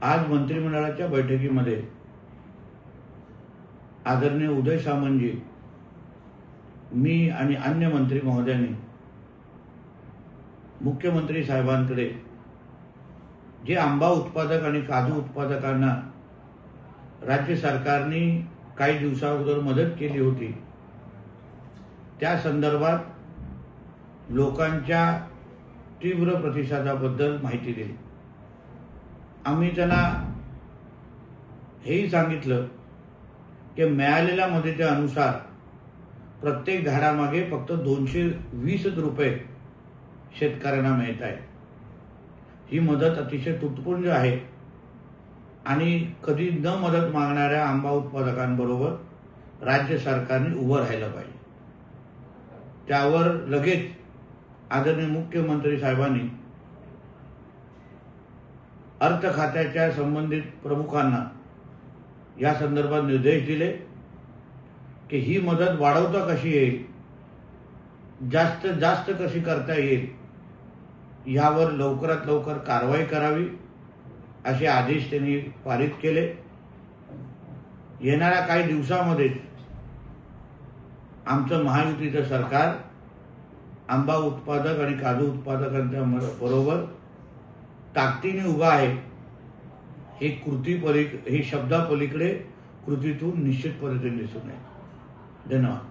आज मंत्रिमंडळाच्या बैठकीमध्ये आदरणीय उदय सामंतजी, मी आणि अन्य मंत्री महोदयांनी मुख्यमंत्री साहेबांकडे जे आंबा उत्पादक आणि काजू उत्पादकांना राज्य सरकारने काही दिवसाअगोदर मदत केली होती, त्या संदर्भात लोकांच्या तीव्र प्रतिसादाबद्दल माहिती दिली। आम्ही त्यांना हेही सांगितलं की मिळालेल्या मदतीनुसार प्रत्येक झाडामागे फक्त 220 रुपये शेतकऱ्यांना मिळत आहे। ही मदत अतिशय तुटपुंज आहे आणि कधी न मदत मागणाऱ्या आंबा उत्पादकांबरोबर राज्य सरकारने उभं राहिलं पाहिजे। त्यावर लगेच आदरणीय मुख्यमंत्री साहेबांनी अर्थ खात्याच्या संबंधित प्रमुखांना या संदर्भात निर्देश दिले की ही मदत वाढवता कशी येईल, जास्त कशी करता येईल, यावर लवकरात लवकर कारवाई करावी असे आदेश त्यांनी पारित केले। येणाऱ्या काही दिवसांमध्ये आमचं महायुतीचं सरकार आंबा उत्पादक आणि काजू उत्पादकांच्या बरोबर ताकदीने उभा आहे। हे शब्दापलीकडे कृतीतून निश्चित पद्धतीने दिसून येईल। धन्यवाद।